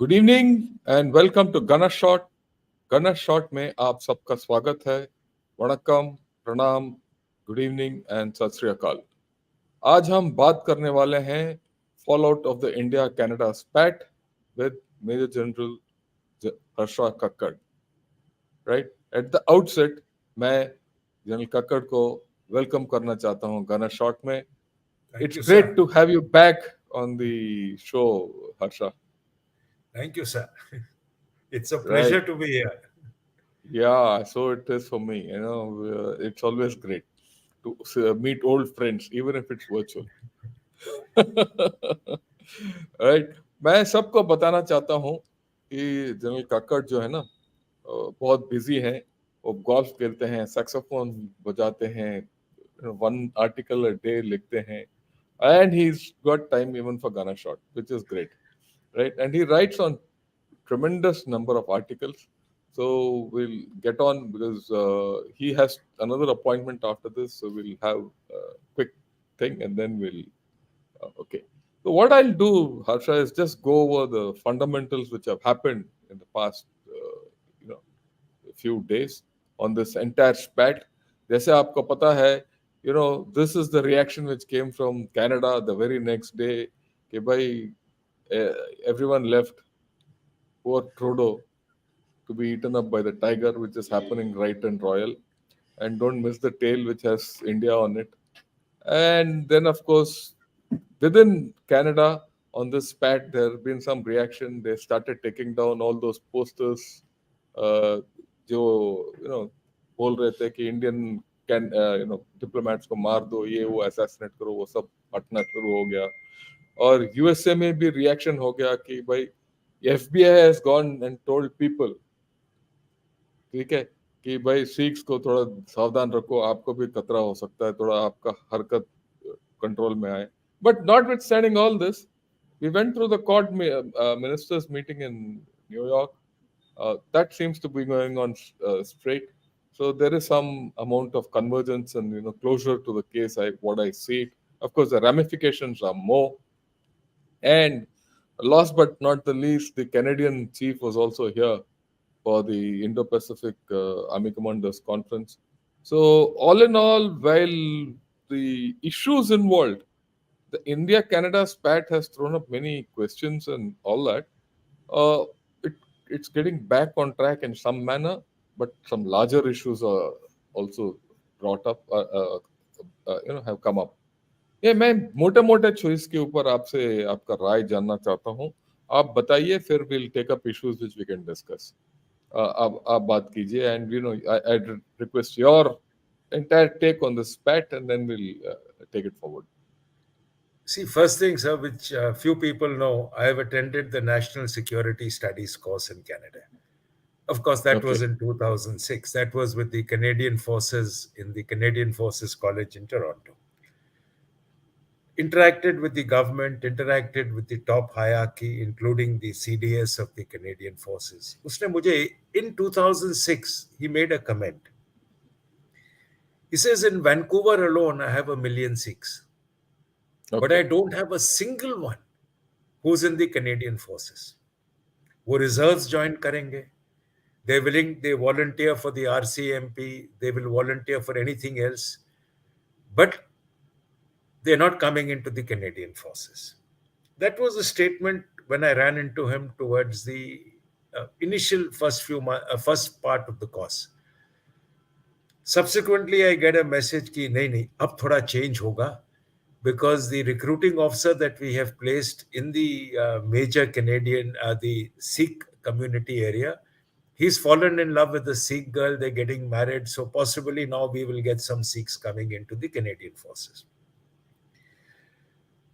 Good evening and welcome to गना शॉट। गना शॉट में आप सबका स्वागत है। वणक्कम, प्रणाम, गुड इवनिंग एंड सत श्री अकाल। आज हम बात करने वाले हैं fall out of the India Canada spat with major general Harsha Kakar. Right at the outset मैं जनरल कक्कड़ को वेलकम करना चाहता हूं गना शॉट में। Thank it's you, great sir. To have you back on the show, Harsha. Thank you, sir. It's a pleasure right, to be here. yeah, so it is for me. It's always great to meet old friends, even if it's virtual. Right, मैं सबको बताना चाहता हूँ कि general काकड़ जो है ना, बहुत बिजी हैं। वो गोल्फ खेलते हैं, सैक्सोफोन बजाते हैं, वन आर्टिकल अ डे लिखते हैं, and he's got time even for Ghana Shot, which is great, right? And he writes on tremendous number of articles. So we'll get on because he has another appointment after this. So we'll have a quick thing and then we'll. Okay. So what I'll do, Harsha, is just go over the fundamentals which have happened in the past, you know, few days on this entire spat. जैसे आपको पता है, this is the reaction which came from Canada the very next day कि भाई everyone left poor Trudeau to be eaten up by the tiger, which is happening right and royal. And don't miss the tail, which has India on it. And then, of course, within Canada, on this spat, there have been some reaction. They started taking down all those posters. Uh, जो बोल रहे थे कि Indian can diplomats को मार दो, ये वो असैसिनेट करो, वो सब हटना शुरू हो गया। और यूएसए में भी रिएक्शन हो गया कि भाई FBI has gone and told people, ठीक है, कि भाई सिख्स को थोड़ा सावधान रखो, आपको भी खतरा हो सकता है, थोड़ा आपका हरकत कंट्रोल में आए। But notwithstanding all this, we went through the Quad ministers meeting in New York. That seems to be going on straight. So there is some amount of convergence and closure to the case. What I see, of course, the ramifications are more. And last but not the least, the Canadian chief was also here for the Indo-Pacific Army Commanders Conference. So all in all, while the issues involved, the India-Canada spat has thrown up many questions and all that. Uh, it, it's getting back on track in some manner, but some larger issues are also brought up, have come up. ये मैं मोटे मोटे choice के ऊपर आपसे आपका राय जानना चाहता हूँ। आप बताइए, फिर will take up issues which we can discuss. आप बात कीजिए and I request your entire take on this spat and then we'll take it forward. See, first thing, sir, which few people know, I have attended the National Security Studies course in Canada. Of course, that Okay. was in 2006. That was with the Canadian Forces in the Canadian Forces College in Toronto. Interacted with the government, interacted with the top hierarchy, including the CDS of the Canadian Forces. उसने मुझे, in 2006, he made a comment. He says, in Vancouver alone, I have 1,000,000 Sikhs. But I Okay. don't have a single one who's in the Canadian Forces. वो reserves join करेंगे. They volunteer for the RCMP. They will volunteer for anything else. But they're not coming into the Canadian Forces. That was a statement when I ran into him towards the initial first part of the course. Subsequently, I get a message कि नहीं अब थोड़ा change होगा, because the recruiting officer that we have placed in the major Canadian, the Sikh community area, he's fallen in love with a Sikh girl. They're getting married, so possibly now we will get some Sikhs coming into the Canadian forces.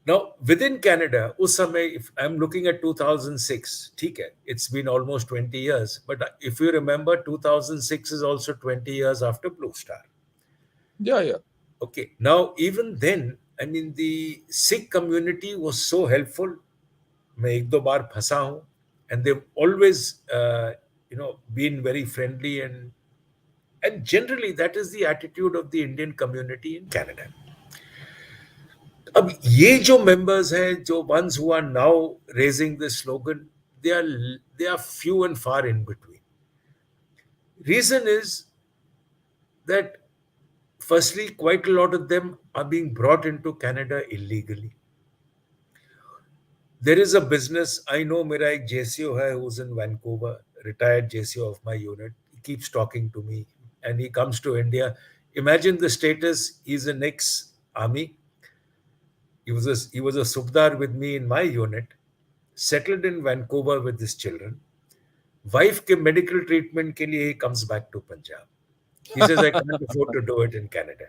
Now, within Canada, उस समय, if I'm looking at 2006, ठीक है, it's been almost 20 years. But if you remember, 2006 is also 20 years after Blue Star. Yeah. Okay. Now, even then, I mean, the Sikh community was so helpful. मैं एक दो बार फंसा हूँ, and they've always, been very friendly, and generally that is the attitude of the Indian community in Canada. अब ये जो members हैं, जो ones who are now raising this slogan, they are few and far in between. Reason is that firstly, quite a lot of them are being brought into Canada illegally. There is a business I know. मेरा एक JCO है who's in Vancouver, retired JCO of my unit. He keeps talking to me, and he comes to India. Imagine the status. He's an ex-army. He was a subdar with me in my unit, settled in Vancouver with his children. Wife के medical treatment के लिए he comes back to Punjab. He says I can't afford to do it in Canada.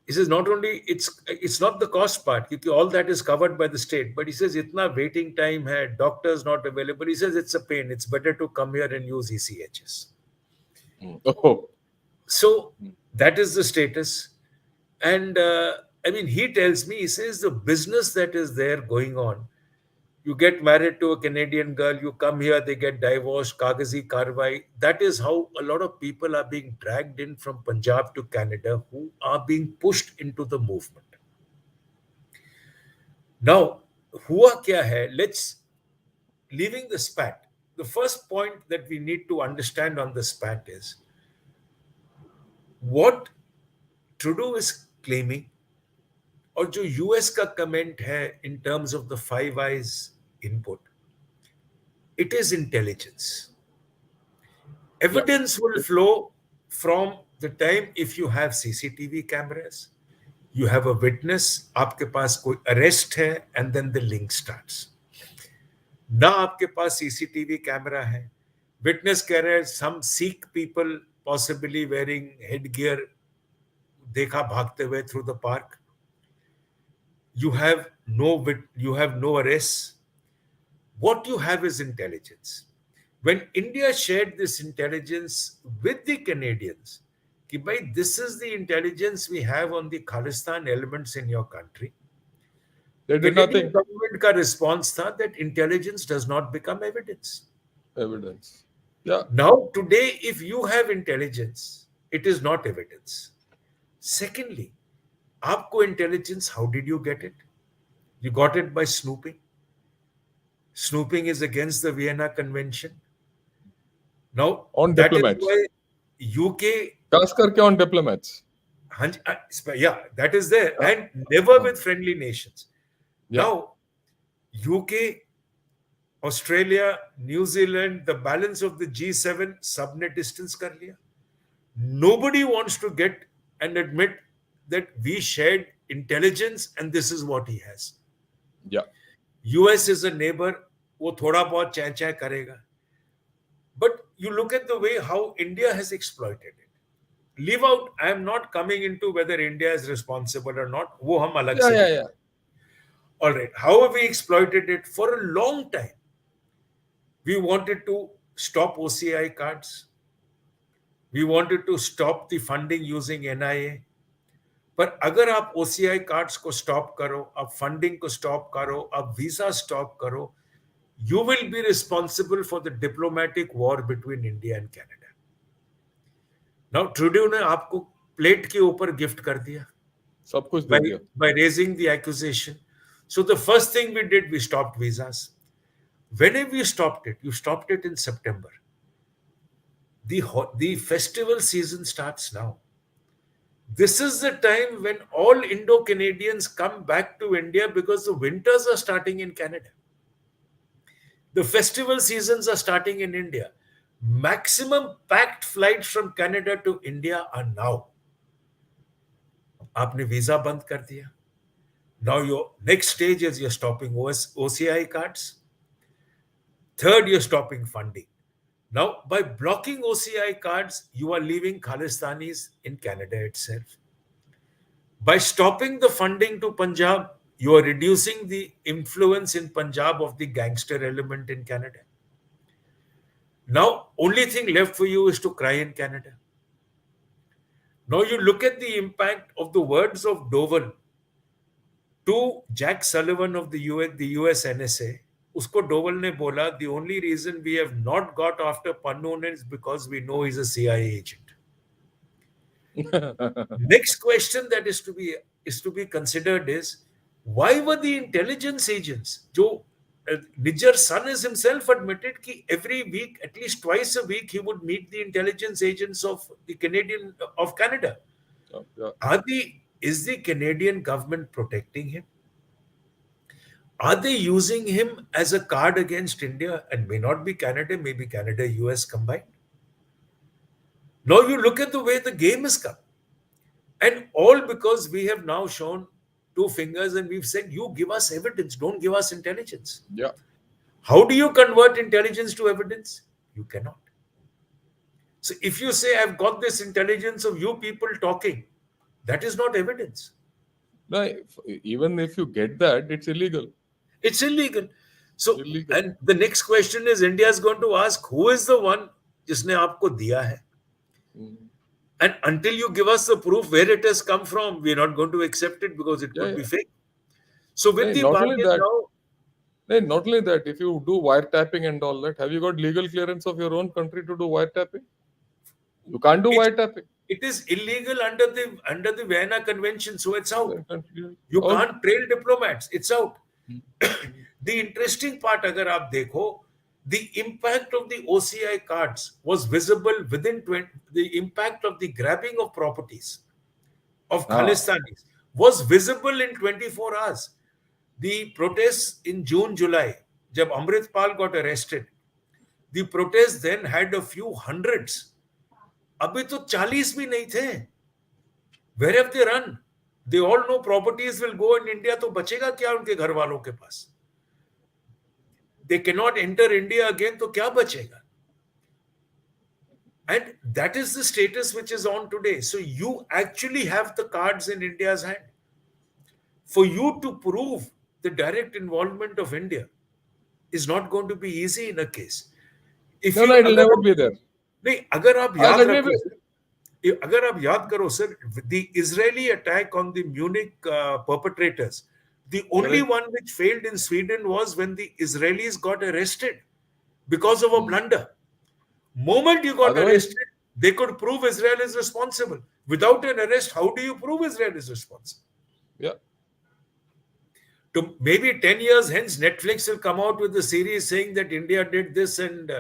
He says not only it's not the cost part, because all that is covered by the state, but he says itna waiting time hai, doctors not available. He says it's a pain. It's better to come here and use ECHS. Oh. So that is the status. And I mean, he tells me, he says the business that is there going on. You get married to a Canadian girl, you come here, they get divorced, Kagazi Karwai. That is how a lot of people are being dragged in from Punjab to Canada, who are being pushed into the movement. Now, hua kya hai? Let's, leaving the spat. The first point that we need to understand on the spat is what Trudeau is claiming, और जो US का comment है in terms of the Five Eyes input, it is intelligence. Evidence will flow from the time if you have CCTV cameras, you have a witness, आपके पास कोई arrest है, and then the link starts. ना आपके पास CCTV camera है, witness कह रहे हैं some Sikh people possibly wearing headgear देखा भागते हुए through the park. You have no arrests. What you have is intelligence. When India shared this intelligence with the Canadians, कि भाई, this is the intelligence we have on the Khalistan elements in your country. They did Canadian nothing. government का response था that intelligence does not become evidence. Evidence. Yeah. Now, today, if you have intelligence, it is not evidence. Secondly, आपको intelligence, how did you get it? You got it by snooping. Snooping is against the Vienna Convention. Now, On that is diplomats. why UK, खास करके on diplomats. yeah, that is there, and never with friendly nations. Yeah. Now, UK, Australia, New Zealand, the balance of the G7 subnet distance kar liya. Nobody wants to get and admit that we shared intelligence and this is what he has. Yeah. US is a neighbor, वो थोड़ा बहुत चैं चैं करेगा. But you look at the way how India has exploited it. Leave out, I am not coming into whether India is responsible or not. वो हम अलग से Yeah. All right. How have we exploited it? For a long time, we wanted to stop OCI cards. We wanted to stop the funding using NIA. पर अगर आप OCI cards को stop करो, आप funding को stop करो, आप visa stop करो, you will be responsible for the diplomatic war between India and Canada. Now, Trudeau ने आपको प्लेट के ऊपर गिफ्ट कर दिया. सब कुछ दे दिया. By raising the accusation. So the first thing we did, we stopped visas. Whenever you stopped it, you stopped it in September. The festival season starts now. This is the time when all Indo-Canadians come back to India because the winters are starting in Canada. The festival seasons are starting in India. Maximum packed flights from Canada to India are now. आपने visa बंद कर दिया. Now your next stage is you're stopping OCI cards. Third, you're stopping funding. Now, by blocking OCI cards, you are leaving Khalistanis in Canada itself. By stopping the funding to Punjab, you are reducing the influence in Punjab of the gangster element in Canada. Now, only thing left for you is to cry in Canada. Now you look at the impact of the words of Doval to Jack Sullivan of the US NSA. Usko Doval ne bola, the only reason we have not got after Pannoon is because we know he's a CIA agent. Next question that is to be considered is, why were the intelligence agents, Nijar's son has himself admitted that every week, at least twice a week, he would meet the intelligence agents of the Canadian of Canada. Yeah. Is the Canadian government protecting him? Are they using him as a card against India? And may not be Canada, maybe Canada, US combined. Now you look at the way the game has come. And all because we have now shown two fingers and we've said, you give us evidence, don't give us intelligence. Yeah. How do you convert intelligence to evidence? You cannot. So if you say, I've got this intelligence of you people talking, that is not evidence. No, even if you get that, it's illegal. It's illegal. So, Illegal. and the next question is, India is going to ask, who is the one जिसने आपको दिया है? Mm. And until you give us the proof where it has come from, we're not going to accept it because it Yeah, could be yeah. fake. So with Hey, the not only bargain that, now, hey, not only that, if you do wiretapping and all that, have you got legal clearance of your own country to do wiretapping? You can't do it, wiretapping. it is illegal under the Vienna Convention, so it's out. Then continue. You Out. can't trail diplomats. It's out. Mm. The interesting part, अगर आप देखो, the impact of the OCI cards was visible within 20. The impact of the grabbing of properties of Ah, Khalistanis was visible in 24 hours. The protests in June, July, जब Amritpal got arrested, the protests then had a few hundreds. अभी तो 40 भी नहीं थे. Where have they run? They all know properties will go in India, तो बचेगा क्या उनके घर वालों के पास? They cannot enter India again, तो क्या बचेगा? And that is the status which is on today. So you actually have the cards in India's hand. For you to prove the direct involvement of India is not going to be easy in a case. If no, no, you it'll अगर never आप be there. नहीं अगर आप I'll याद agree रखो with. Sir अगर आप याद करो sir the Israeli attack on the Munich perpetrators, the only Correct. one which failed in Sweden was when the Israelis got arrested because of a Mm. blunder. Moment you got Otherwise, arrested, they could prove Israel is responsible. Without an arrest, how do you prove Israel is responsible? yeah. To maybe 10 years hence, Netflix will come out with a series saying that India did this and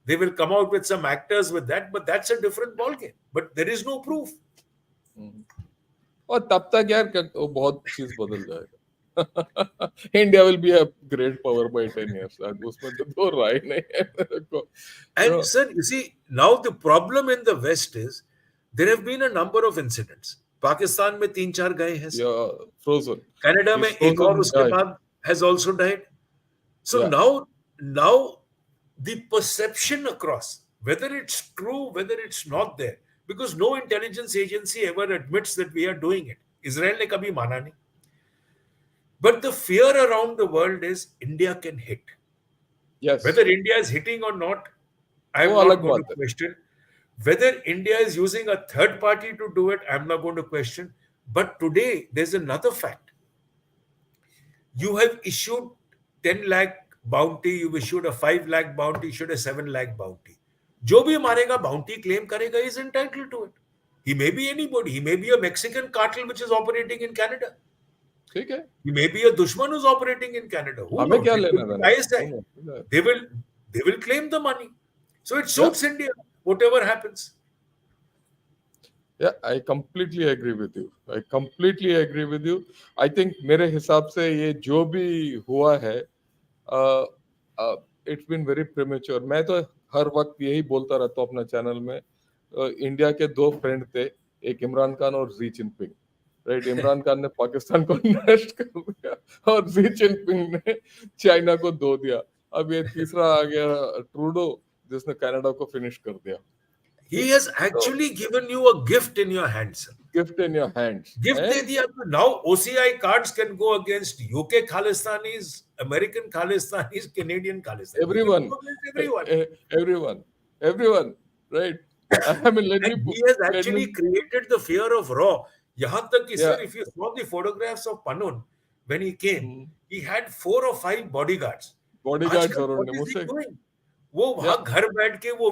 they will come out with some actors with that, but that's a different ballgame. But there is no proof. Mm. और तब तक यार वो बहुत चीज बदल जाएगा. India will be a great power bye 10 years. उसमें तो दो राय नहीं है मेरे को. You And know, sir, you see, now the problem in the West is there have been a number of incidents. Pakistan में 3-4 गए हैं सर. yeah, frozen. कनाडा में He's एक और frozen. उसके बाद has also died. So Yeah. now the perception across, whether it's true, whether it's not there, because no intelligence agency ever admits that we are doing it. Israel ने कभी माना नहीं. But the fear around the world is India can hit. Yes. Whether India is hitting or not, I वो am not अलग going to बात है. question. Whether India is using a third party to do it, I'm not going to question. But today, there's another fact. You have issued 10 lakh bounty, you've issued a 5 lakh bounty, issued a 7 lakh bounty. जो भी मारेगा bounty claim करेगा is entitled to it. He may be anybody. He may be a Mexican cartel which is operating in Canada. ठीक है. He may be a dushman who's operating in Canada. Who हमें knows? क्या It लेना could be देना. ISI. No. They will claim the money. So it Yeah. suits India, whatever happens. Yeah, I completely agree with you. I completely agree with you. I think मेरे हिसाब से ये जो भी हुआ है, इट्स बीन वेरी प्रीमेच्योर. मैं तो हर वक्त यही बोलता रहता हूँ अपना चैनल में. इंडिया के दो फ्रेंड थे, एक इमरान खान और Xi Jinping. Right, Imran Khan ने पाकिस्तान को नष्ट कर दिया और जी जिनपिंग ने चाइना को दो दिया. अब ये तीसरा आ गया ट्रूडो, जिसने कनाडा को फिनिश कर दिया. He has actually given you a gift in your hands, sir. Gift in your hands. Gift they And दिया. Now OCI cards can go against UK Khalistanis, American Khalistanis, Canadian Khalistanis. He can everyone, go against everyone. everyone, right? I mean, And he has let actually me, created the fear of raw. यहाँ तक कि yeah, sir, if you saw the photographs of Panun when he came, mm, he had 4 or 5 bodyguards. bodyguards आजकल around what him. is he उसे, doing? वो yeah, वहां घर बैठ के वो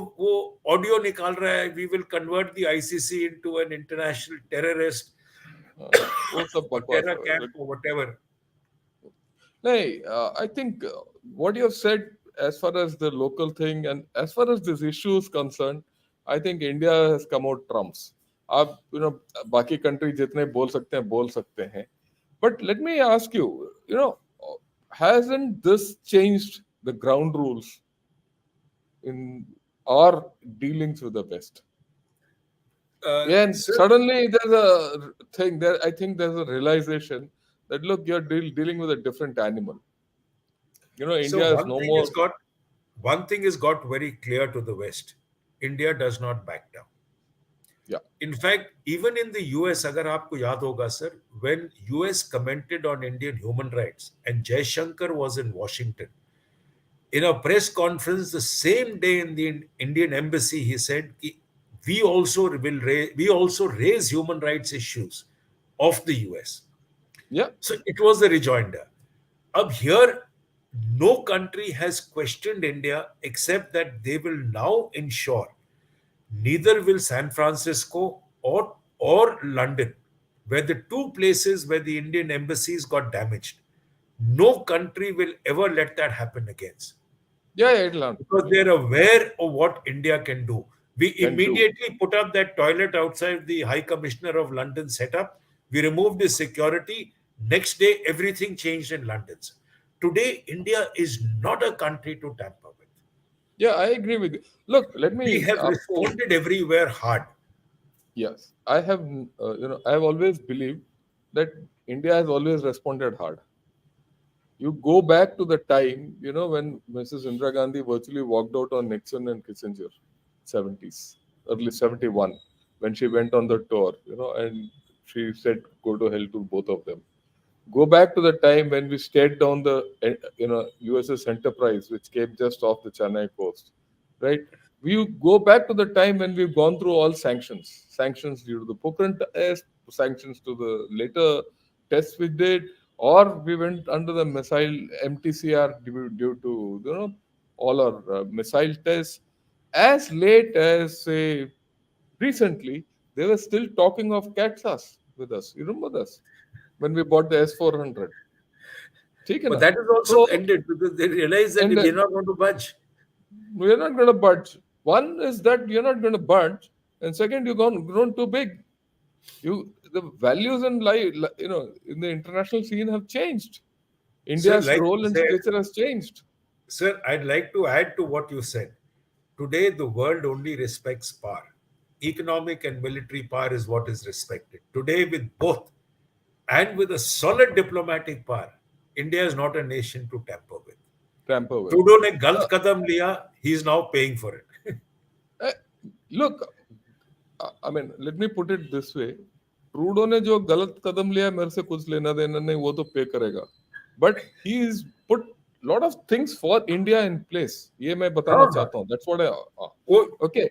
ऑडियो निकाल रहा है. We will convert the ICC into an international terrorist वो सब or बकवास terror है. camp or whatever. Nay, I think what you have said as far as the local thing and as far as this issue is concerned, I think India has come out trumps. आप बाकी country जितने बोल सकते हैं. But let me ask you, hasn't this changed the ground rules in our dealings with the West? And Sir, suddenly there's a thing there. I think there's a realization that look, you're dealing with a different animal. so India is one no thing is more. got one thing is got very clear to the West. India does not back down. Yeah, In fact, even in the US, agar aapko yaad hoga, sir, when US commented on Indian human rights and Jaishankar was in Washington, in a press conference the same day in the Indian embassy, he said, "Ki we also raise human rights issues of the US." yeah, So it was the rejoinder. Up here, no country has questioned India except that they will now ensure neither will San Francisco or London, where the two places where the Indian embassies got damaged. No country will ever let that happen again yeah, yeah. It'll happen. because It'll they're happen. aware of what India can do. We Can do. immediately put up that toilet outside the High Commissioner of London setup. We removed his security. Next day, everything changed in London. Today, India is not a country to tamper with. Yeah, I agree with you. Look, let We me. have responded everywhere hard. Yes, I have. I have always believed that India has always responded hard. You go back to the time, when Mrs. Indira Gandhi virtually walked out on Nixon and Kissinger, 70s, early 71, when she went on the tour, and she said, go to hell to both of them. Go back to the time when we stayed down the USS Enterprise, which came just off the Chennai coast, right? We go back to the time when we've gone through all sanctions due to the Pokhran test, sanctions to the later tests we did, or we went under the missile MTCR due to all our missile tests. As late as say recently, they were still talking of CATSAS with us. You remember this when we bought the S400. ठीक है But ना? that is also So, ended because they realized that and we're not going to budge. we're not going to budge. One is that you're not going to budge, and second, you've grown too big. The values and life, in the international scene have changed. Sir, India's like you role and said, stature has changed. sir, I'd like to add to what you said. Today, the world only respects power. Economic and military power is what is respected. Today, with both and with a solid diplomatic power, India is not a nation to tamper with. Tamper with. Trudeau ने गलत Uh, कदम लिया, he is now paying for it. uh, Look, I mean, let me put it this way. Trudeau ने जो गलत कदम लिया मेरे से कुछ लेना देना नहीं वो तो पे करेगा but he is put lot of things for India in place ये मैं बताना हाँ, चाहता हूँ दैट्स व्हाट आई वो ओके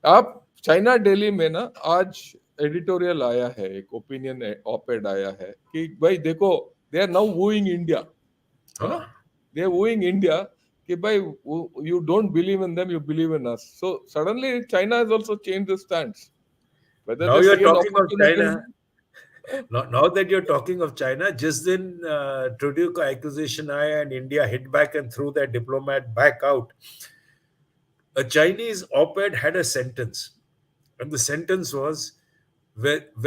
आप चाइना दिल्ली में ना आज एडिटोरियल आया है एक ओपिनियन ऑपेड आया है कि भाई देखो they are now wooing India you know हाँ. दे आर वूइंग इंडिया कि भाई you don't believe in them you believe in us so suddenly China has also change the stands whether Now they you're see an talking of opportunity China. Now that you're talking of China, just then Trudeau का accusation आया and India hit back and threw that diplomat back out. A Chinese op-ed had a sentence, and the sentence was,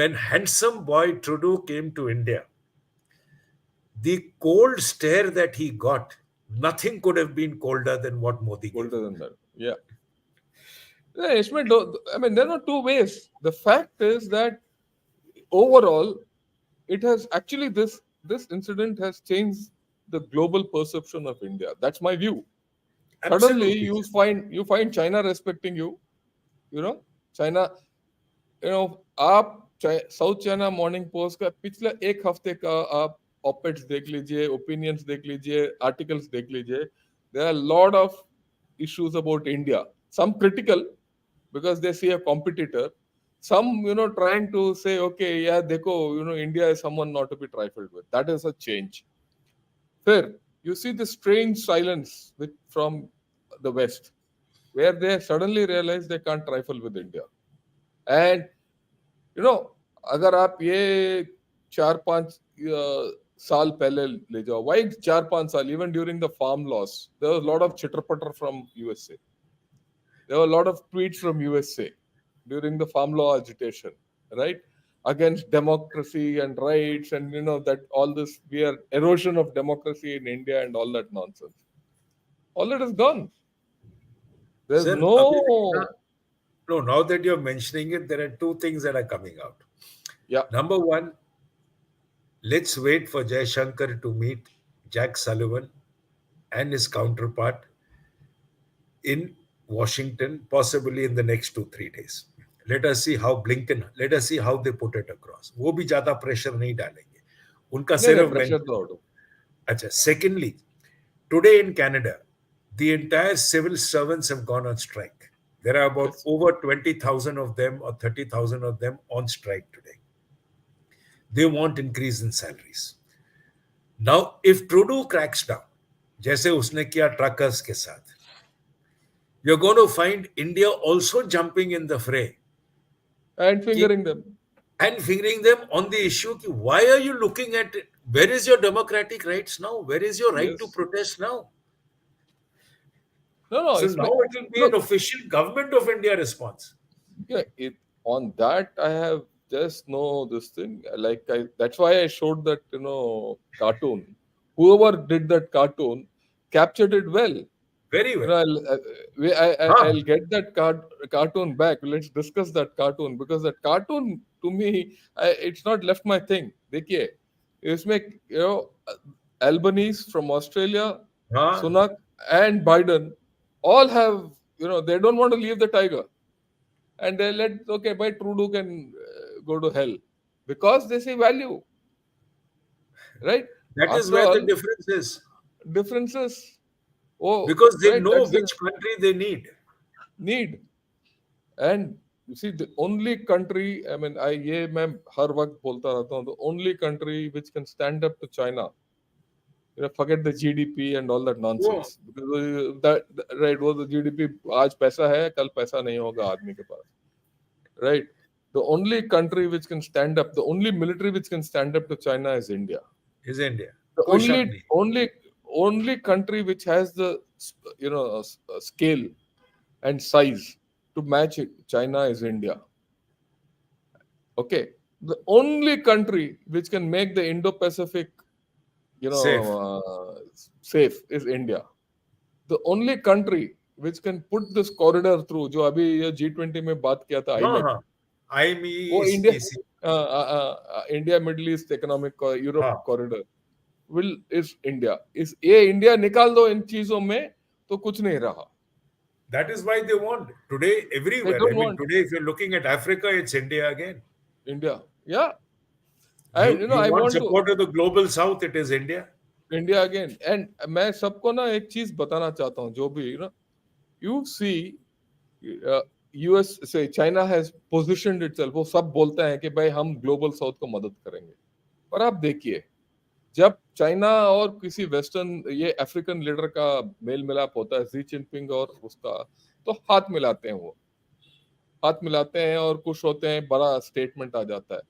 when handsome boy Trudeau came to India, the cold stare that he got, nothing could have been colder than what Modi gave older him. than that. Yeah. Yeah, Ishmael, I mean, there are two ways. The fact is that overall, it has actually this incident has changed the global perception of India. That's my view. Suddenly, Absolutely. you find China respecting you. You know, China. आप south China morning post का पिछला एक हफ्ते का आप ऑपेट्स देख लीजिए opinions देख लीजिए आर्टिकल्स देख लीजिए there are lot of issues about India. Some critical because they see a competitor. Some, trying to say, okay, yeah, dekho, India is someone not to be trifled with. That is a change. Fair. You see the strange silence from the West, where they suddenly realize they can't trifle with India. And, अगर आप ये 4-5 साल पहले ले जाओ, why 4-5 साल? Even during the farm loss there was a lot of chitter putter from USA. There were a lot of tweets from USA during the farm law agitation, right? Against democracy and rights, and that all this we are erosion of democracy in India and all that nonsense. All that is gone. There's Sir, abhi dekhiye na, no. no, now that you're mentioning it, there are two things that are coming out. Yeah. Number one, let's wait for Jay Shankar to meet Jack Sullivan and his counterpart in Washington, possibly in the next 2-3 days. Let us see how Blinken, let us see how they put it across. वो भी ज्यादा pressure नहीं डालेंगे. उनका नहीं नहीं, सिर्फ pressure mention. तो आउट। अच्छा, secondly, today in Canada, the entire civil servants have gone on strike. There are about yes. over 20,000 of them or 30,000 of them on strike today. They want increase in salaries. Now, if Trudeau cracks down, जैसे उसने किया truckers के साथ, you're going to find India also jumping in the fray and कि, fingering them. and fingering them on the issue कि, why are you looking at it? Where is your democratic rights now? Where is your right to yes. protest now? No no, So इसमें now it will be an look, official government of India response. yeah, on that I have just know this thing. Like that's why I showed that cartoon. Whoever did that cartoon captured it well. Very well. Huh. I'll get that cartoon back. Let's discuss that cartoon because that cartoon to me, it's not left my thing. देखिए, इसमें Albanese from Australia, Huh. Sunak and Biden all have they don't want to leave the tiger, and they let okay, by Trudeau can go to hell because they see value, right? That is After where the all, difference is. differences. Oh, Because they right. know That's the which country they need. need. And you see, the only country, I mean, ये मैं हर वक्त बोलता रहता हूँ, the only country which can stand up to China, forget the GDP and all that Oh, nonsense. Because right, वो the GDP आज पैसा है, कल पैसा नहीं होगा आदमी के पास, right? The only country which can stand up, the only military which can stand up to China is India. is India. The कोई शक नहीं. only country which has the scale and size to match it, China is India. Okay, the only country which can make the Indo-Pacific, Safe. safe is India. The only country which can put this corridor through, जो अभी ये G20 में बात किया था हाँ IMEC, हाँ. I'm वो easy. India middle east economic Europe हाँ. कॉरिडोर विल इज इंडिया, इस ये इंडिया निकाल दो इन चीजों में तो कुछ नहीं रहा. That is why they want today They everywhere. I don't mean, want today, if you're looking at Africa, it's India again. India. Yeah, and You I want want to support of the global south, it is India. India again. And मैं सबको ना एक चीज बताना चाहता हूँ, जो भी यू सी यूएस से चाइना हैज पोजीशनड इटसेल्फ, वो सब बोलते हैं कि भाई हम ग्लोबल साउथ को मदद करेंगे, पर आप देखिए जब चाइना और किसी वेस्टर्न ये अफ्रीकन लीडर का मेल मिलाप होता है, शी जिनपिंग और उसका, तो हाथ मिलाते हैं, वो हाथ मिलाते हैं और खुश होते हैं, बड़ा स्टेटमेंट आ जाता है.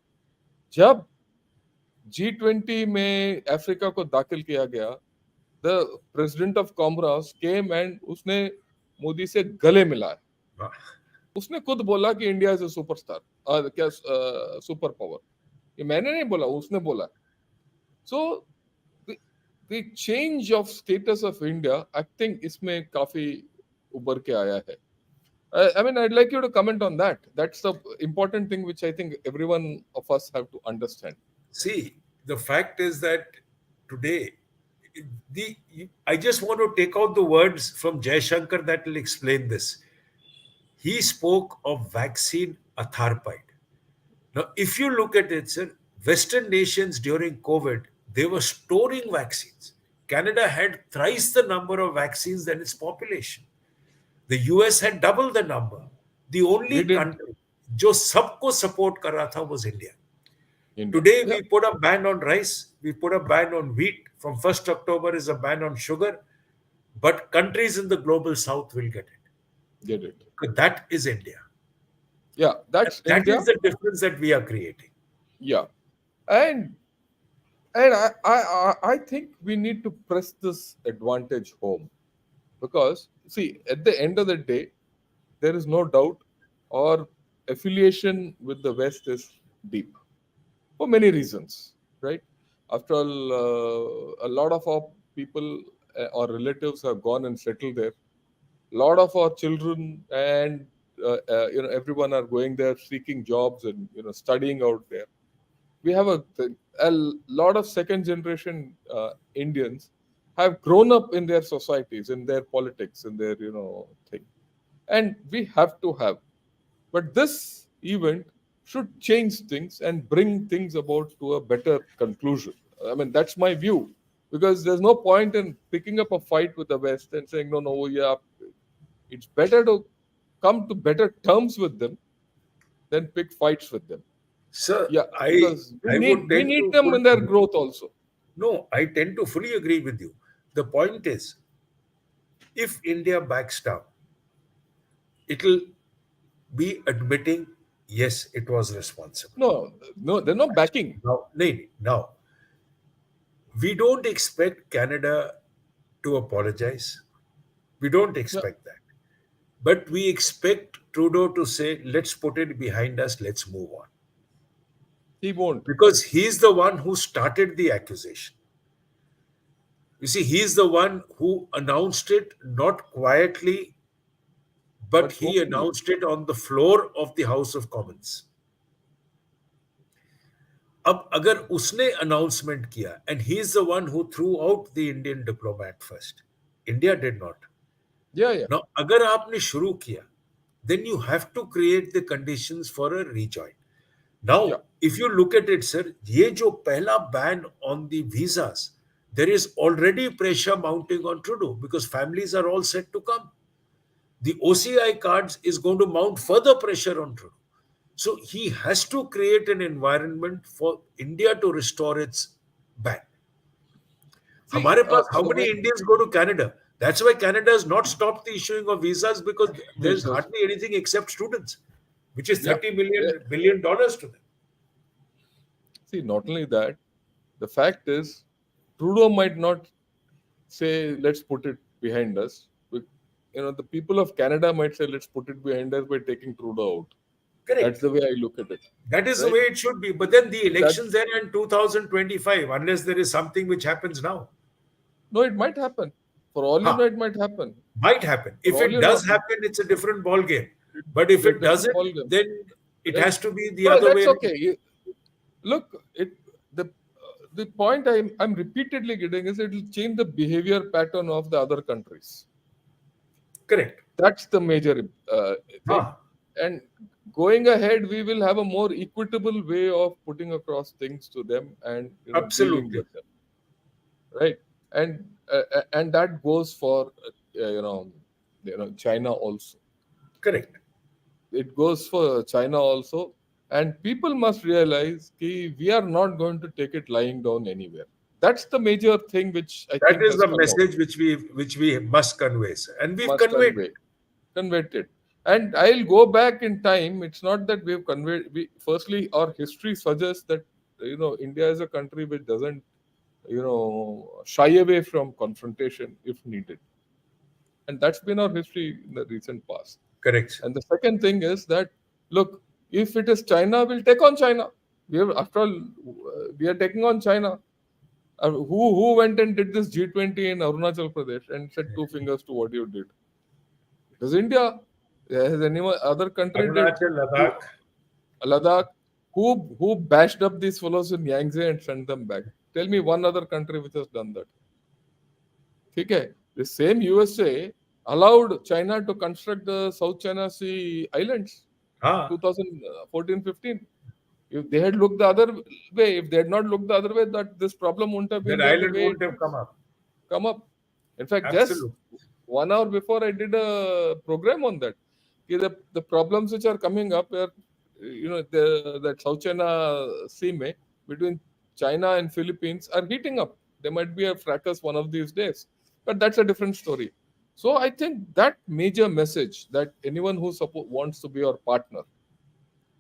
जब G20 में अफ्रीका को दाखिल किया गया, the president of Comoros came and उसने मोदी से गले मिलाए. हाँ. उसने खुद बोला कि इंडिया इज अ सुपरस्टार, क्या सुपर पावर. ये मैंने नहीं बोला, उसने बोला. सो the change of status of India, I think इसमें काफी उभर के आया है. I mean, I'd like you to comment on that. That's the important thing which I think everyone of us have to understand. See, the fact is that today, I just want to take out the words from Jay Shankar that will explain this. He spoke of vaccine atharpite. Now, if you look at it, sir, Western nations during COVID, they were storing vaccines. Canada had thrice the number of vaccines than its population. The US had double the number. The We only did country जो सबको support कर रहा था was India. India. Today Yeah, we put a ban on rice, we put a ban on wheat. From 1st October is a ban on sugar, but countries in the global south will get it. get it. Because that is India. Yeah, And that's that India. is the difference that we are creating. Yeah, and And I think we need to press this advantage home because, see, at the end of the day, there is no doubt our affiliation with the West is deep for many reasons, right? After all, a lot of our people or relatives have gone and settled there. A lot of our children and everyone are going there seeking jobs and studying out there. We have a lot of second generation Indians have grown up in their societies, in their politics, in their thing, and we have to have. But this event should change things and bring things about to a better conclusion. I mean, that's my view, because there's no point in picking up a fight with the West and saying, no, no, yeah, it's better to come to better terms with them than pick fights with them. Sir, Yeah, because we I would need we tend need to them in their growth also. no, I tend to fully agree with you. The point is, if India backs down, it'll be admitting, yes, it was responsible. No, no, they're not backing. Now, now we don't expect Canada to apologize. We don't Yeah, expect that. But we expect Trudeau to say, let's put it behind us, let's move on. he won't, Because he's the one who started the accusation. You see, he's the one who announced it not quietly, but but he openly. announced it on the floor of the House of Commons. अब अगर उसने announcement किया, and he is the one who threw out the Indian diplomat first. India did not. Yeah, yeah, Now, अगर आपने शुरू किया, then you have to create the conditions for a rejoin. yeah. Now, if you look at it, sir, ये जो पहला ban on the visas, there is already pressure mounting on Trudeau because families are all set to come. The OCI cards is going to mount further pressure on Trudeau. So he has to create an environment for India to restore its ban. See, हमारे पास, how the many way Indians go to Canada? That's why Canada has not stopped the issuing of visas because there's visas. hardly anything except students, which is Yeah. 30 Yeah. billion dollars to them. See, not only that, the fact is, Trudeau might not say, let's put it behind us. The people of Canada might say, let's put it behind us by taking Trudeau out. That's Correct. the way I look at it, That is the right? way it should be. But then the elections That's there in 2025, unless there is something which happens now. no, it might happen. For all you Huh, know, it might happen. might happen. For If all it you know, does happen, it's a different ball game. it, But if it's it different doesn't, ballgame, then it right? has to be the But other that's way around. okay. Look, the point I'm repeatedly getting is it will change the behavior pattern of the other countries. Correct. That's the major thing. Huh, And going ahead, we will have a more equitable way of putting across things to them and dealing absolutely. with them, right? And that goes for China also. Correct. It goes for China also. And people must realize that we are not going to take it lying down anywhere. That's the major thing which I That think is has the come out. message which we must convey, sir. And we've Must conveyed convey. it. Converted. And I'll go back in time. It's not that we've conveyed. Firstly, our history suggests that India is a country which doesn't shy away from confrontation if needed, and that's been our history in the recent past. Correct, sir. And the second thing is that, look, if it is China, we'll take on China. After all, we are taking on China. Who went and did this G20 in Arunachal Pradesh and said two fingers to what you did? It was India. Has any other country did Arunachal, who, Ladakh. Ladakh who bashed up these fellows in Yangtze and sent them back? Tell me one other country which has done that. Okay, the same USA allowed China to construct the South China Sea islands Huh, 2014-15. If they had looked the other way, if they had not looked the other way, that this problem wouldn't have that been there the island way it won't have come is up. come up. In fact, just Absolutely. 1 hour before I did a program on that. Okay, the problems which are coming up are, that South China Sea between China and Philippines are heating up. There might be a fracas one of these days, but that's a different story. So I think that major message that anyone who wants to be our partner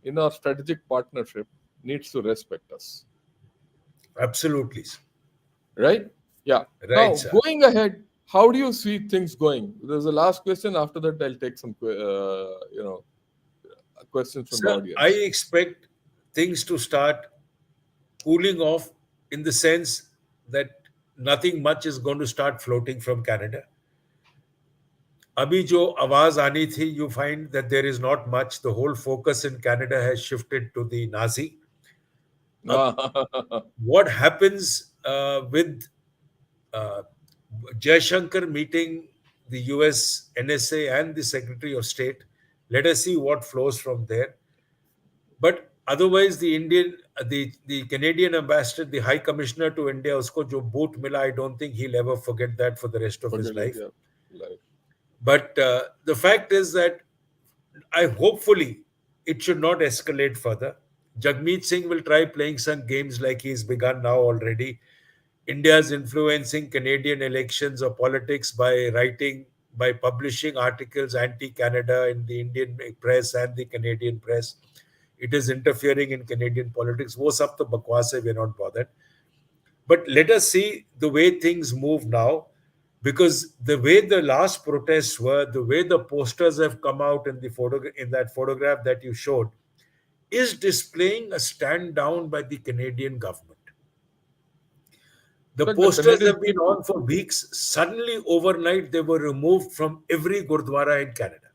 in our strategic partnership needs to respect us. Absolutely. right? Yeah. Right, Now, sir. going ahead, how do you see things going? There's a last question. After that, I'll take some, questions from the Sir, I audience. expect things to start cooling off in the sense that nothing much is going to start floating from Canada. अभी जो आवाज आनी थी, you find that there is not much. The whole focus in Canada has shifted to the Nazi. अब what happens with uh, Jaishankar meeting the US NSA and the Secretary of State? Let us see what flows from there. But otherwise, the Canadian ambassador, the High Commissioner to India, usko jo boot mila, I don't think he'll ever forget that for the rest of his Forget it. life. Yeah. Life. But the fact is that I hopefully it should not escalate further. Jagmeet Singh will try playing some games like he's begun now already. India is influencing Canadian elections or politics by writing, by publishing articles anti-Canada in the Indian press and the Canadian press. It is interfering in Canadian politics. वो सब तो बकवास है, we're not bothered. But let us see the way things move now, because the way the last protests were, the way the posters have come out in the photo in that photograph that you showed, is displaying a stand down by the Canadian government. The But the posters Canadian have been people, on for weeks. Suddenly, overnight, they were removed from every Gurdwara in Canada.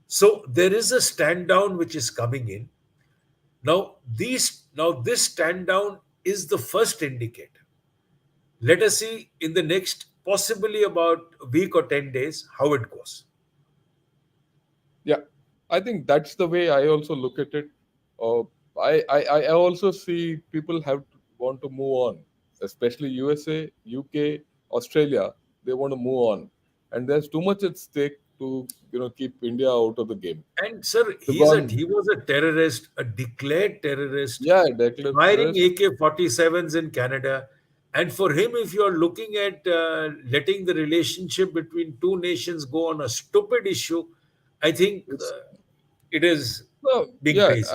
So there is a stand down which is coming in. Now this stand down is the first indicator. Let us see in the next possibly about a week or 10 days how it goes. yeah, I think that's the way I also look at it. Uh, I also see people want to move on, especially USA, UK, Australia. They want to move on, and there's too much at stake to keep India out of the game. And sir, They've gone, he was a terrorist, a declared terrorist, yeah, declared firing terrorist. AK-47s in Canada. And for him, if you're looking at letting the relationship between two nations go on a stupid issue, I think It's it is no, being yeah, crazy.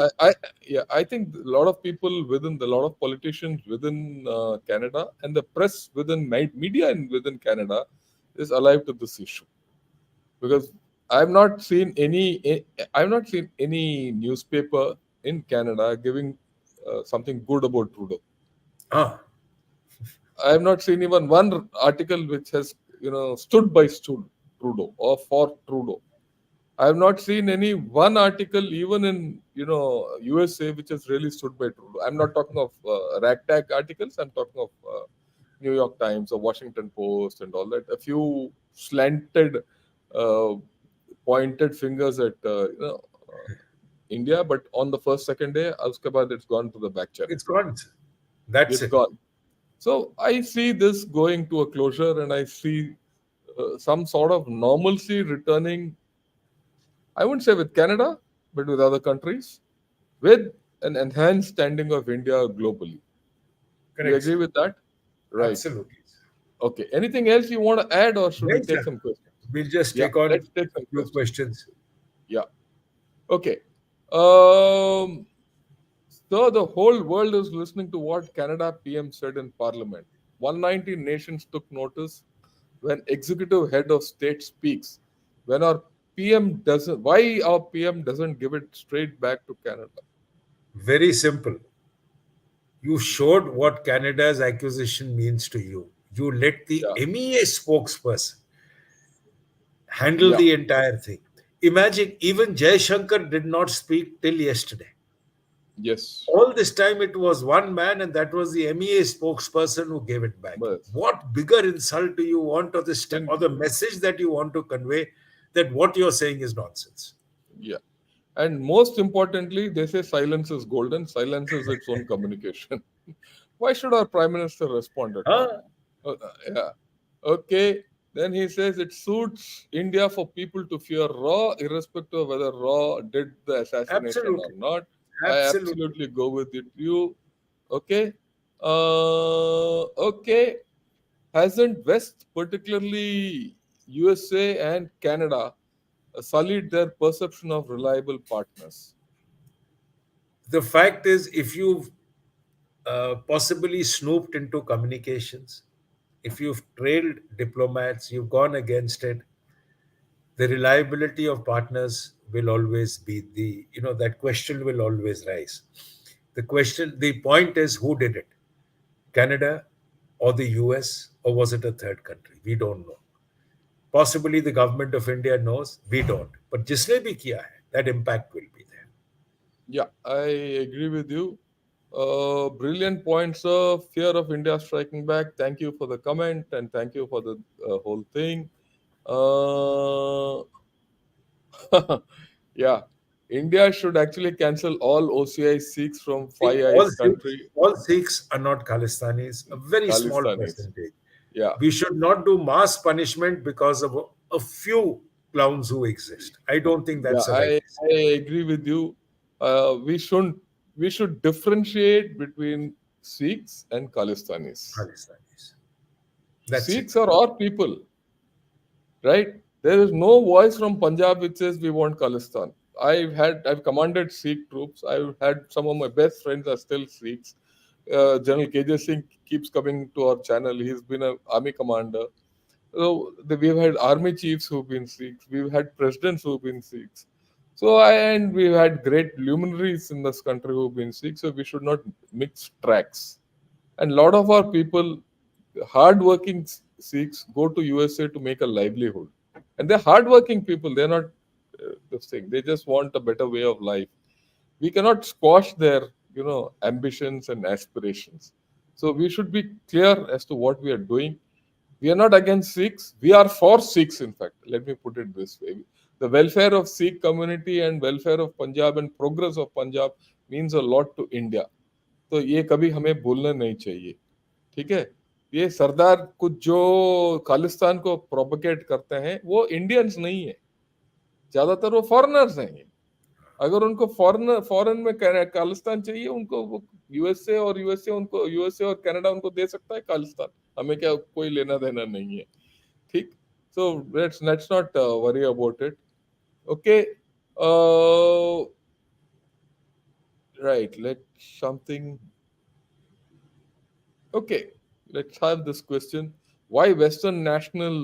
I think a lot of people within a lot of politicians within Canada and the press within media and within Canada is alive to this issue because I've not seen any I've not seen any newspaper in Canada giving something good about Trudeau. Ah, I have not seen even one article which has stood by Trudeau or for Trudeau. I have not seen any one article, even in USA, which has really stood by Trudeau. I'm not talking of ragtag articles. I'm talking of New York Times or Washington Post and all that. A few slanted, uh, pointed fingers at India, but on the first second day, uske baad it's gone to the back channel. it's gone. That's It's it. gone. So I see this going to a closure, and I see some sort of normalcy returning. I wouldn't say with Canada, but with other countries, with an enhanced standing of India globally. Do you Correct, agree sir. with that? Right. Absolutely. Okay. Anything else you want to add, or should we Well, take sir, some questions? we'll just Yeah, take on let's take a some few questions. questions. Yeah. Okay. Um, so the whole world is listening to what Canada PM said in Parliament. 190 nations took notice when executive head of state speaks. When our PM doesn't, why our PM doesn't give it straight back to Canada? Very simple. You showed what Canada's accusation means to you. You let the Yeah. MEA spokesperson handle Yeah. the entire thing. Imagine, even Jay Shankar did not speak till yesterday. Yes. All this time, it was one man, and that was the MEA spokesperson who gave it back. But What bigger insult do you want, then, or the message that you want to convey that what you're saying is nonsense? yeah. And most importantly, they say silence is golden. Silence is its own communication. Why should our prime minister respond at all? Huh? Yeah. Okay. Then he says it suits India for people to fear Raw, irrespective of whether Raw did the assassination or Absolutely. not. I Absolutely. absolutely go with it. You okay? Okay. Hasn't West, particularly USA and Canada, sullied their perception of reliable partners? The fact is, if you possibly snooped into communications. If you've trailed diplomats, you've gone against it, the reliability of partners will always be that question will always rise. The point is, who did it? Canada or the US, or was it a third country? We don't know. Possibly the government of India knows, we don't. But जिसने भी किया है, that impact will be there. Yeah, I agree with you. Brilliant points of fear of India striking back. Thank you for the comment and thank you for the whole thing. Uh, yeah, India should actually cancel all OCI Sikhs from See, Five Eyes country, All Sikhs are not Khalistanis, a very small Khalistanis. percentage. Yeah, We should not do mass punishment because of a few clowns who exist. I don't think yeah, that's the right I agree with you. We shouldn't. We should differentiate between Sikhs and Khalistanis. Khalistanis. That's it. Sikhs are our people, right? There is no voice from Punjab which says we want Khalistan. I've commanded Sikh troops. I've had some of my best friends are still Sikhs. General KJ Singh keeps coming to our channel. He's been an army commander. So we've had army chiefs who've been Sikhs. We've had presidents who've been Sikhs. And we've had great luminaries in this country who've been Sikhs. So we should not mix tracks. And a lot of our people, hardworking Sikhs, go to USA to make a livelihood. And they're hardworking people. They're not this thing. They just want a better way of life. We cannot squash their, ambitions and aspirations. So we should be clear as to what we are doing. We are not against Sikhs. We are for Sikhs, in fact. Let me put it this way. The welfare of Sikh community and welfare of Punjab and progress of Punjab means a lot to India. तो ये कभी हमें भूलना नहीं चाहिए. ठीक है. ये सरदार कुछ जो खालिस्तान को प्रोपोगेट करते हैं वो इंडियंस नहीं है, ज्यादातर वो फॉरेनर्स हैं. अगर उनको फॉरेन में खालिस्तान चाहिए, उनको वो यूएसए और कनाडा उनको दे सकता है खालिस्तान. हमें क्या कोई लेना देना नहीं है. ठीक. So let's not worry about it. Okay. Right. Let something. Okay, let's have this question. Why Western national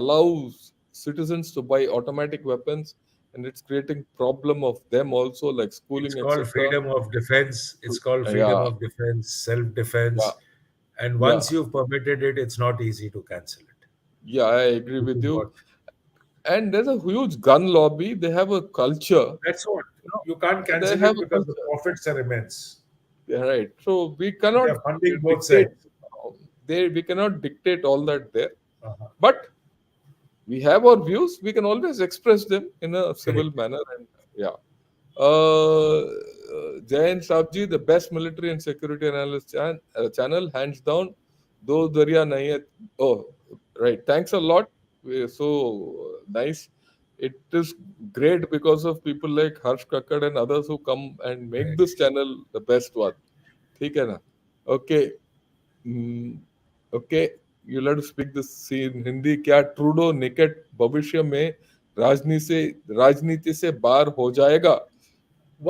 allows citizens to buy automatic weapons and it's creating problem of them also like It's schooling, called etc. freedom of defense. It's called freedom Yeah, of defense, self yeah, defense. And yeah, once you've permitted it, it's not easy to cancel it. yeah, I agree This with is you. what And there's a huge gun lobby. They have a culture. That's what. You know, You can't they cancel have it a because the culture. profits are immense. Yeah, right. So we They cannot are funding both dictate. sides. We cannot dictate all that there. Uh-huh. But we have our views. We can always express them in a civil Correct. manner. And yeah. Uh, Jayan Sabji, the best military and security analyst channel, hands down. Do Darya nahi hai. Oh, right. Thanks a lot. So nice. It is great because of people like Harsh Kakkad and others who come and make Right. this channel the best one. ठीक है ना? Okay. Hmm, okay, you'll have to speak this in Hindi. क्या Trudeau निकट भविष्य में राजनीति से बाहर हो जाएगा?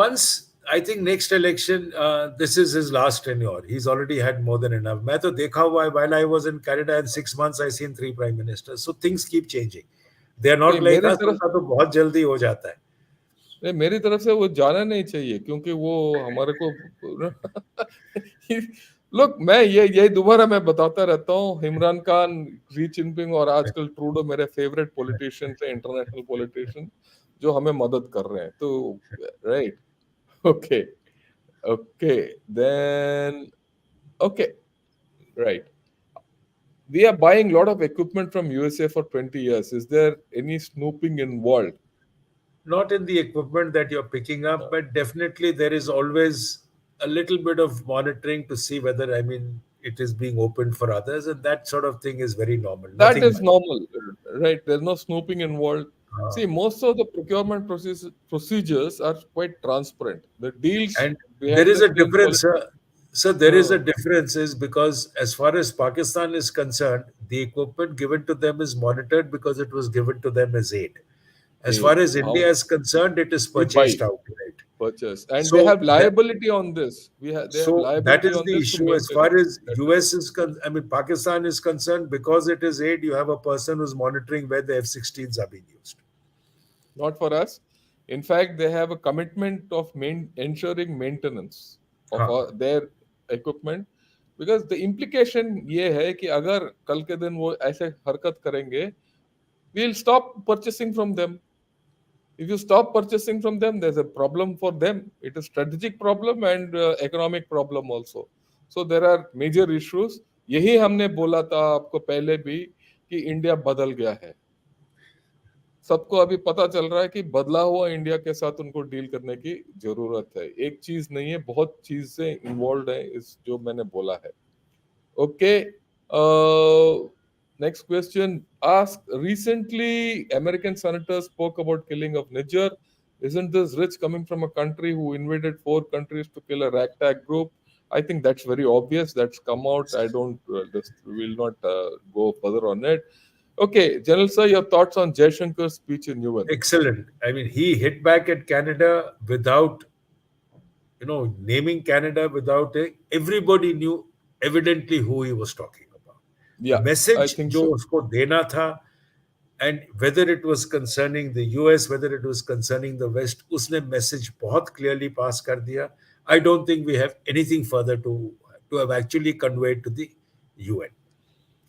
Once, I think next election, this is his last tenure. He's already had more than enough. मैं तो देखा हुआ है, while I was in Canada in 6 months, I seen 3 prime ministers. So things keep changing. They are नहीं not like मेरी us. तरफ उनका तो बहुत जल्दी हो जाता है. नहीं, मेरी तरफ से वो जाना नहीं चाहिए क्योंकि वो हमारे को लोग मैं दोबारा मैं बताता रहता हूँ. इमरान खान, शी जिनपिंग और आजकल ट्रूडो मेरे फेवरेट पॉलिटिशियन है, इंटरनेशनल पॉलिटिशियन जो हमें मदद कर रहे हैं. तो right. Okay. Okay. Then okay. Right. We are buying a lot of equipment from USA for 20 years. Is there any snooping involved? Not in the equipment that you're picking up, but definitely there is always a little bit of monitoring to see whether, I mean, it is being opened for others, and that sort of thing is very normal. That Nothing is much. normal, right? There's no snooping involved. Uh, See, most of the procedures are quite transparent. The deals and there behind is the a scenes difference, politics. sir. So there is a Uh, difference is because as far as Pakistan is concerned, the equipment given to them is monitored because it was given to them as aid. As far as how India is concerned, it is we buy. purchased outright. purchase, and they So have that liability on this. They have so that liability is on the this to issue as maintain far as that US is I mean Pakistan is concerned. Because it is aid, you have a person who's monitoring where the F-16s are being used. not for us. In fact, they have a commitment of ensuring maintenance of हाँ. their equipment, because the implication ये है कि अगर कल के दिन वो ऐसे हरकत करेंगे, we'll stop purchasing from them. If you stop purchasing from them, there's a problem for them. It is strategic problem and economic problem also. So there are major issues. यही हमने बोला था आपको पहले भी कि इंडिया बदल गया है. सबको अभी पता चल रहा है कि बदला हुआ इंडिया के साथ उनको डील करने की जरूरत है. एक चीज नहीं है, बहुत चीजें इन्वॉल्व है इस जो मैंने बोला है. Okay. Next question. Asked recently, American senators spoke about killing of Niger. Isn't this rich coming from a country who invaded four countries to kill a ragtag group? I think that's very obvious. That's come out. I don't. Will not go further on it. Okay, General Sir, your thoughts on Jaishankar's speech in UN? Excellent. I mean, he hit back at Canada without, naming Canada without everybody knew evidently who he was talking about. The Yeah, I message think जो so. उसको देना था, and whether it was concerning the US, whether it was concerning the West, उसने message बहुत clearly pass कर दिया. I don't think we have anything further to have actually conveyed to the UN.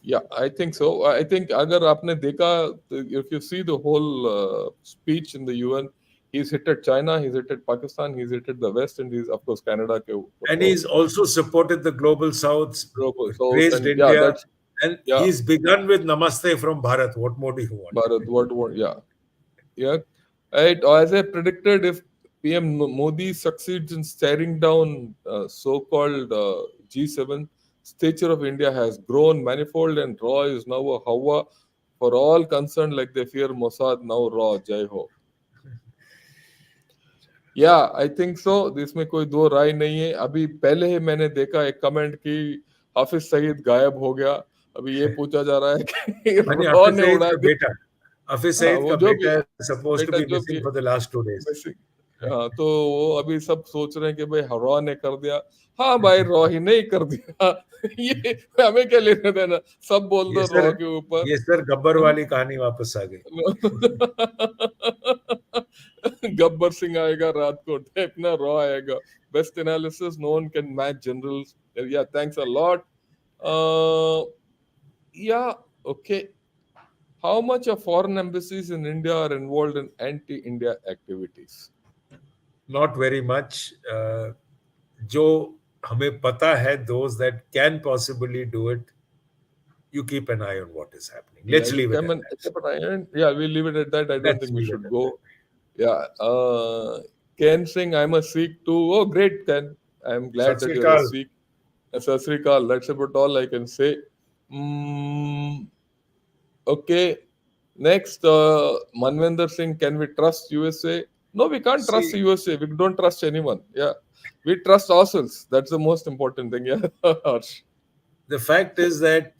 Yeah, I think so. I think अगर आपने देखा, if you see the whole speech in the UN, he's hit at China, he's hit at Pakistan, he's hit at the West, and he's of course Canada के ऊपर And तो he's also supported the global South, global South, praised and yeah, India, that's and yeah, he's begun with Namaste from Bharat. What more do you want? Bharat, what yeah, yeah. Right, as I predicted, if PM Modi succeeds in staring down so-called G7, stature of India has grown manifold, and Raw is now a Hawa for all concerned, like they fear Mossad, now Raw, Jai Ho. या I think so, इसमें कोई दो राय नहीं है. अभी पहले ही मैंने देखा एक कमेंट की हाफिज सईद गायब हो गया. अभी ये पूछा जा रहा है कि यानी रॉ हाफिज ने सईद उड़ा का दिया. बेटा, हाफिज हाँ, सईद वो का जो भी बेटा सपोज टू बेटा बी जो भी missing for the last 2 days. Basic. हाँ, तो वो अभी सब सोच रहे हैं कि भाई रॉ ने कर दिया. हाँ भाई, रॉ ही नहीं कर दिया. ये हमें क्या लेना देना, सब बोल ये दो सर रॉ के ऊपर. ये सर गब्बर वाली कहानी वापस आ गई. गब्बर सिंह आएगा रात को, देखना रॉ आएगा. Best analysis, no one can match generals. Yeah, thanks a lot. Yeah, okay. How much of foreign embassies in India are involved in anti-India activities? Not very much. जो हमें पता है, those that can possibly do it, you keep an eye on what is happening. Yeah, Let's you leave it come at and that. keep an eye on. Yeah, we'll leave it at that. I don't Let's think we leave it should at that. go. Yeah. Ken Singh, I'm a Sikh too. Oh, great, Ken. I'm glad Sat that Sri you're a Akal. Sikh. Sat Sri Akal. That's about all I can say. Mm, okay. Next, Manvinder Singh, can we trust USA? No, we can't trust See, USA. We don't trust anyone. Yeah. We trust ourselves. That's the most important thing. Yeah. Harsh. the fact is that,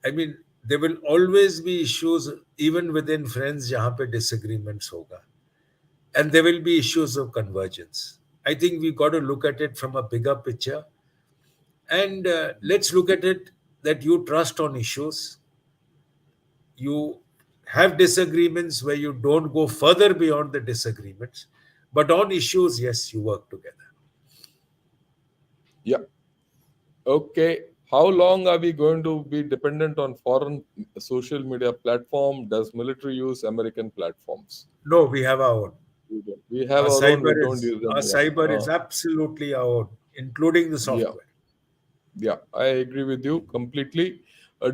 I mean, there will always be issues even within friends जहाँ पे disagreements होगा, and there will be issues of convergence. I think we got to look at it from a bigger picture, and let's look at it that you trust on issues. You have disagreements where you don't go further beyond the disagreements, but on issues, yes, you work together. Yeah. Okay. How long are we going to be dependent on foreign social media platform? Does military use American platforms? No, we have our own. We don't. We have our own. We don't use them. Our Yeah. cyber is absolutely our own, including the Yeah. software. Yeah. I agree with you completely.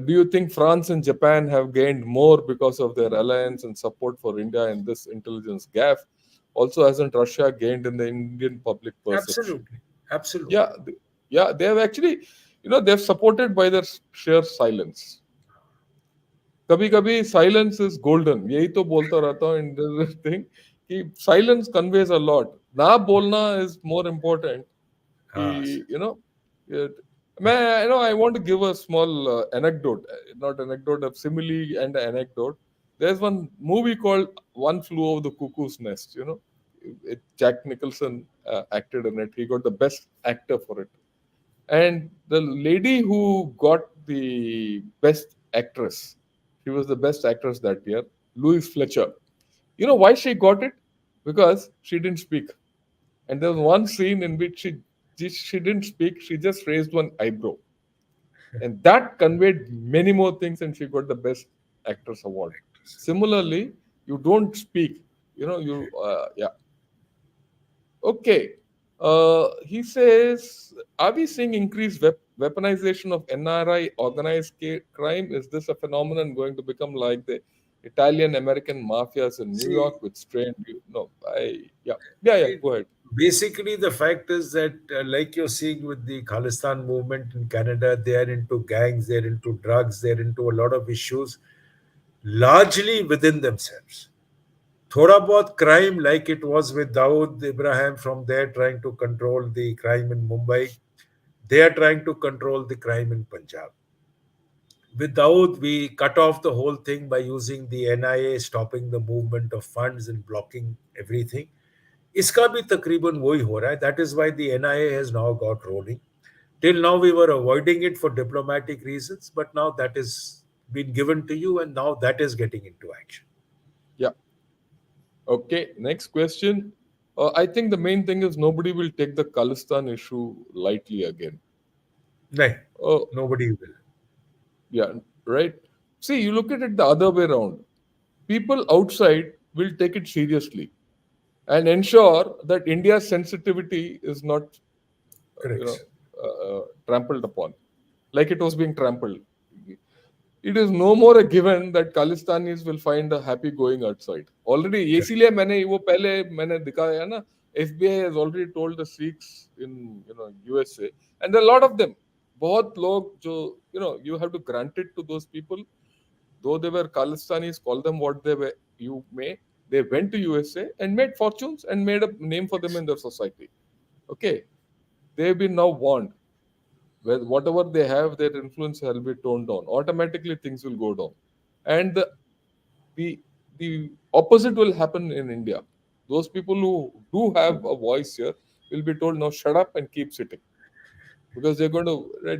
Do you think France and Japan have gained more because of their alliance and support for India in this intelligence gap? Also, hasn't Russia gained in the Indian public perception? Absolutely, absolutely. Yeah. Yeah. They have actually, they're supported by their sheer silence. कभी कभी silence is golden, यही तो बोलता रहता हूँ in thing कि silence conveys a lot. ना बोलना इज मोर इम्पोर्टेंट कि Ah, यू नो मैं I want to give a small anecdote, not anecdote, a simile and an anecdote. There's one movie called One Flew Over the Cuckoo's Nest. Jack Nicholson acted in it. He got the best actor for it. And the lady who got the best actress, she was the best actress that year, Louise Fletcher. You know why she got it? Because she didn't speak. And there was one scene in which she didn't speak. She just raised one eyebrow, and that conveyed many more things, and she got the best actress award. Similarly, you don't speak. You know you yeah. Okay. He says, are we seeing increased weaponization of NRI organized crime? Is this a phenomenon going to become like the Italian American mafias in New See, York with strained? No, yeah. it, Go ahead. basically, the fact is that, like you're seeing with the Khalistan movement in Canada, they are into gangs, they're into drugs, they're into a lot of issues, largely within themselves. Thoda bahut crime, like it was with Dawood Ibrahim from there trying to control the crime in Mumbai, they are trying to control the crime in Punjab. With Dawood, we cut off the whole thing by using the NIA, stopping the movement of funds and blocking everything. इसका भी तकरीबन वही हो रहा है. That is why the NIA has now got rolling. Till now, we were avoiding it for diplomatic reasons, but now that is been given to you, and now that is getting into action. Yeah. Okay. Next question. I think the main thing is nobody will take the Khalistan issue lightly again. No, Oh, nobody will. yeah, right. See, you look at it the other way around. People outside will take it seriously and ensure that India's sensitivity is not, you know, Correct. trampled upon, like it was being trampled. It is no more a given that Khalistanis will find a happy going outside. Already, Correct. इसीलिए मैंने वो पहले मैंने दिखाया ना, FBI has already told the Sikhs in USA, and there are a lot of them. बहुत लोग जो you have to grant it to those people, though they were Khalistanis, call them what they were, you may. They went to USA and made fortunes and made a name for them in their society. Okay, they've been now warned. Whatever they have, their influence will be toned down. Automatically, things will go down, and the the opposite will happen in India. Those people who do have a voice here will be told now, shut up and keep sitting, because they're going to. Right,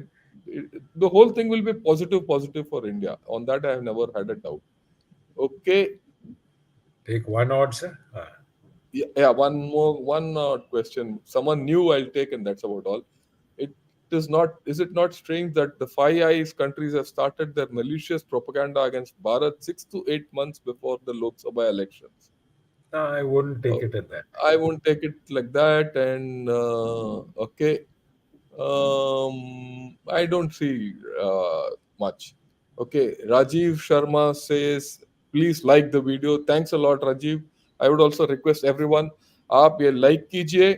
the whole thing will be positive for India. On that, I have never had a doubt. Okay, Take one odd, sir. yeah. One question. Someone new I'll take, and that's about all. It is not. Is it not strange that the Five Eyes countries have started their malicious propaganda against Bharat 6 to 8 months before the Lok Sabha elections? No, I wouldn't Uh, take it in that way. I won't take it like that. And okay, I don't see much. Okay, Rajiv Sharma says, please like the video. Thanks a lot, Rajiv. I would also request everyone, आप ये like कीजिए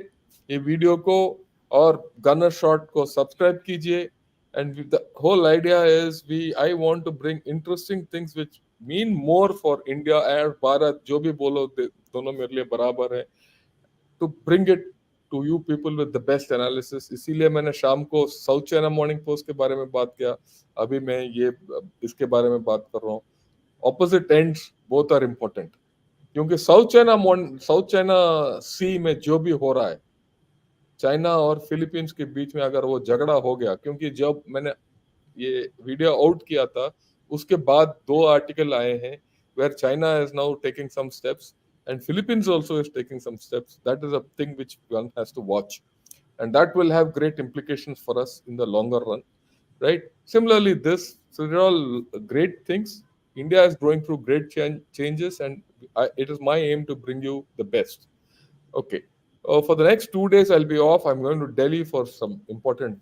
ये video को और gunner shot को subscribe कीजिए. And the whole idea is I want to bring interesting things which mean more for India and Bharat. जो भी बोलो दोनों मेरे लिए बराबर है. To bring it to you people with the best analysis. इसीलिए मैंने शाम को साउथ चाइना मॉर्निंग पोस्ट के बारे में बात किया. अभी मैं ये इसके बारे में बात कर रहा हूँ. Opposite ends both are important, क्योंकि साउथ चाइना सी में जो भी हो रहा है, चाइना और फिलीपींस के बीच में अगर वो झगड़ा हो गया, क्योंकि जब मैंने ये वीडियो आउट किया था उसके बाद 2 आर्टिकल आए हैं where China is now taking some steps and Philippines also is taking some steps. That is a thing which one has to watch, and that will have great implications for us in the longer run, right? Similarly, so they're all great things. India is going through great changes, and it is my aim to bring you the best. Okay. For the next 2 days, I'll be off. I'm going to Delhi for some important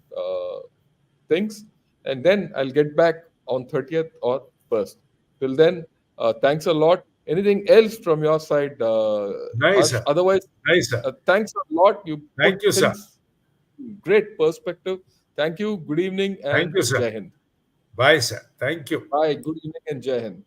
things, and then I'll get back on 30th or 1st. Till then, thanks a lot. Anything else from your side, Nice, Harsh? sir. Otherwise, Nice, sir. thanks a lot. You put Thank you, sir. things in great perspective. Thank you. Good evening Thank and you, sir. Jai Hind. Bye, sir. Thank you. Bye. Good evening and Jai Hind.